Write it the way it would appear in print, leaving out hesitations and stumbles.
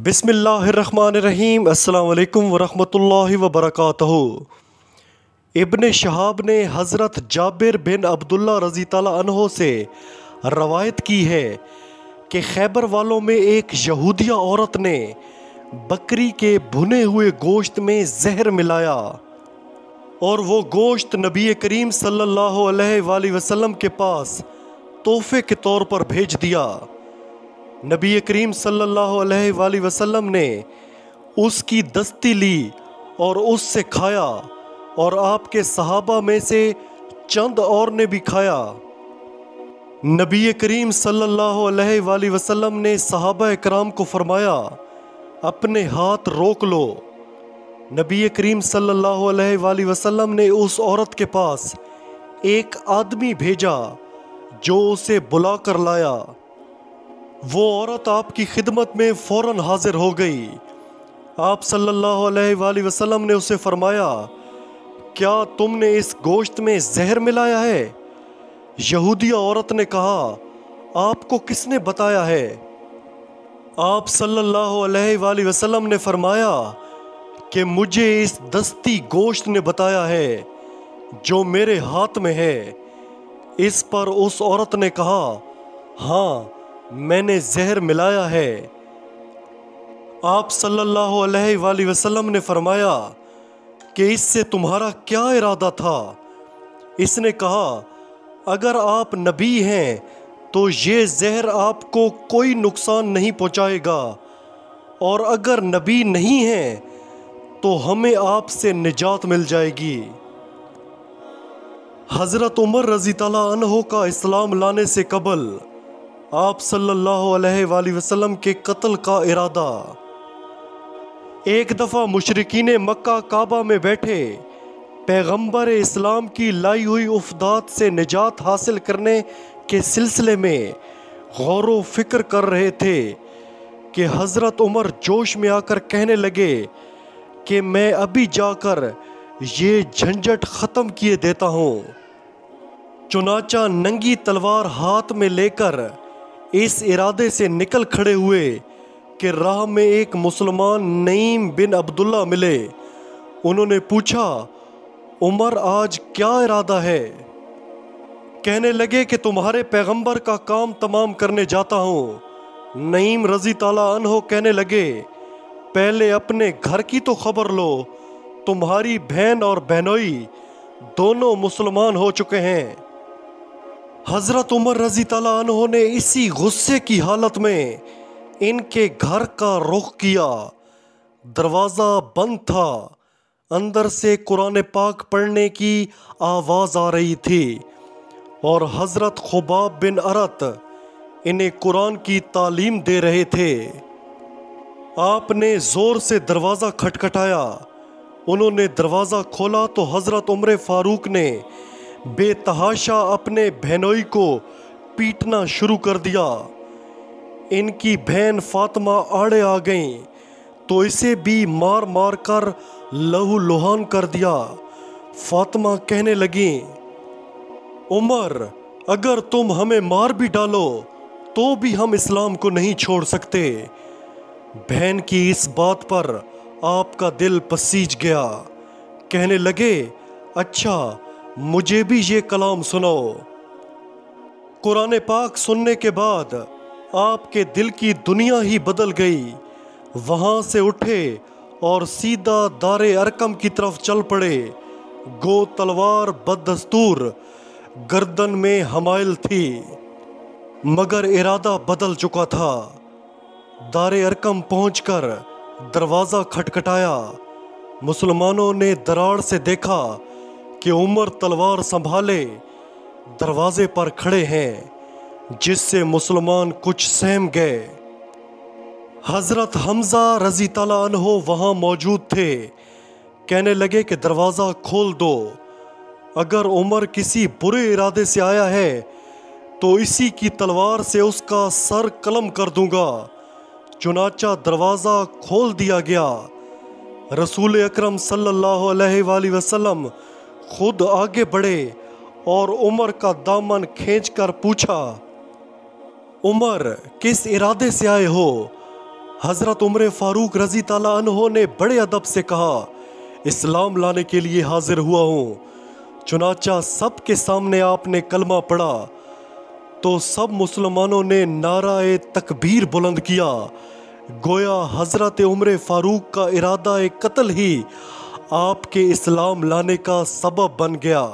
بسم اللہ الرحمن الرحیم۔ السلام علیکم ورحمۃ اللہ وبرکاتہ۔ ابن شہاب نے حضرت جابر بن عبداللہ رضی تعالیٰ عنہ سے روایت کی ہے کہ خیبر والوں میں ایک یہودیہ عورت نے بکری کے بھنے ہوئے گوشت میں زہر ملایا اور وہ گوشت نبی کریم صلی اللہ علیہ وآلہ وسلم کے پاس تحفے کے طور پر بھیج دیا۔ نبی کریم صلی اللہ علیہ وآلہ وسلم نے اس کی دستی لی اور اس سے کھایا، اور آپ کے صحابہ میں سے چند اور نے بھی کھایا۔ نبی کریم صلی اللہ علیہ وآلہ وسلم نے صحابہ کرام کو فرمایا، اپنے ہاتھ روک لو۔ نبی کریم صلی اللہ علیہ وآلہ وسلم نے اس عورت کے پاس ایک آدمی بھیجا جو اسے بلا کر لایا۔ وہ عورت آپ کی خدمت میں فوراً حاضر ہو گئی۔ آپ صلی اللہ علیہ وآلہ وسلم نے اسے فرمایا، کیا تم نے اس گوشت میں زہر ملایا ہے؟ یہودی عورت نے کہا، آپ کو کس نے بتایا ہے؟ آپ صلی اللہ علیہ وآلہ وسلم نے فرمایا کہ مجھے اس دستی گوشت نے بتایا ہے جو میرے ہاتھ میں ہے۔ اس پر اس عورت نے کہا، ہاں میں نے زہر ملایا ہے۔ آپ صلی اللہ علیہ وآلہ وسلم نے فرمایا کہ اس سے تمہارا کیا ارادہ تھا؟ اس نے کہا، اگر آپ نبی ہیں تو یہ زہر آپ کو کوئی نقصان نہیں پہنچائے گا، اور اگر نبی نہیں ہیں تو ہمیں آپ سے نجات مل جائے گی۔ حضرت عمر رضی تعالیٰ عنہ کا اسلام لانے سے قبل آپ صلی اللہ علیہ وآلہ وسلم کے قتل کا ارادہ۔ ایک دفعہ مشرکین مکہ کعبہ میں بیٹھے پیغمبر اسلام کی لائی ہوئی افدات سے نجات حاصل کرنے کے سلسلے میں غور و فکر کر رہے تھے کہ حضرت عمر جوش میں آ کر کہنے لگے کہ میں ابھی جا کر یہ جھنجٹ ختم کیے دیتا ہوں۔ چنانچہ ننگی تلوار ہاتھ میں لے کر اس ارادے سے نکل کھڑے ہوئے کہ راہ میں ایک مسلمان نعیم بن عبداللہ ملے۔ انہوں نے پوچھا، عمر آج کیا ارادہ ہے؟ کہنے لگے کہ تمہارے پیغمبر کا کام تمام کرنے جاتا ہوں۔ نعیم رضی تعالیٰ عنہ کہنے لگے، پہلے اپنے گھر کی تو خبر لو، تمہاری بہن اور بہنوئی دونوں مسلمان ہو چکے ہیں۔ حضرت عمر رضی تعالیٰ عنہ نے اسی غصے کی حالت میں ان کے گھر کا رخ کیا۔ دروازہ بند تھا، اندر سے قرآن پاک پڑھنے کی آواز آ رہی تھی، اور حضرت خباب بن ارت انہیں قرآن کی تعلیم دے رہے تھے۔ آپ نے زور سے دروازہ کھٹکھٹایا۔ انہوں نے دروازہ کھولا تو حضرت عمر فاروق نے بے تحاشا اپنے بہنوئی کو پیٹنا شروع کر دیا۔ ان کی بہن فاطمہ آڑے آ گئیں تو اسے بھی مار مار کر لہو لہان کر دیا۔ فاطمہ کہنے لگیں، عمر اگر تم ہمیں مار بھی ڈالو تو بھی ہم اسلام کو نہیں چھوڑ سکتے۔ بہن کی اس بات پر آپ کا دل پسیج گیا۔ کہنے لگے، اچھا مجھے بھی یہ کلام سناؤ۔ قرآن پاک سننے کے بعد آپ کے دل کی دنیا ہی بدل گئی۔ وہاں سے اٹھے اور سیدھا دار ارقم کی طرف چل پڑے۔ گو تلوار بددستور گردن میں حمائل تھی، مگر ارادہ بدل چکا تھا۔ دار ارقم پہنچ کر دروازہ کھٹکھٹایا۔ مسلمانوں نے دراڑ سے دیکھا کہ عمر تلوار سنبھالے دروازے پر کھڑے ہیں، جس سے مسلمان کچھ سہم گئے۔ حضرت حمزہ رضی تعالیٰ عنہ وہاں موجود تھے۔ کہنے لگے کہ دروازہ کھول دو، اگر عمر کسی برے ارادے سے آیا ہے تو اسی کی تلوار سے اس کا سر قلم کر دوں گا۔ چنانچہ دروازہ کھول دیا گیا۔ رسول اکرم صلی اللہ علیہ وآلہ وسلم خود آگے بڑھے اور عمر کا دامن کھینچ کر پوچھا، عمر کس ارادے سے آئے ہو؟ حضرت عمر فاروق رضی تعالیٰ عنہ نے بڑے ادب سے کہا، اسلام لانے کے لیے حاضر ہوا ہوں۔ چنانچہ سب کے سامنے آپ نے کلمہ پڑھا تو سب مسلمانوں نے نعرہ تکبیر بلند کیا، گویا حضرت عمر فاروق کا ارادہ قتل ہی آپ کے اسلام لانے کا سبب بن گیا۔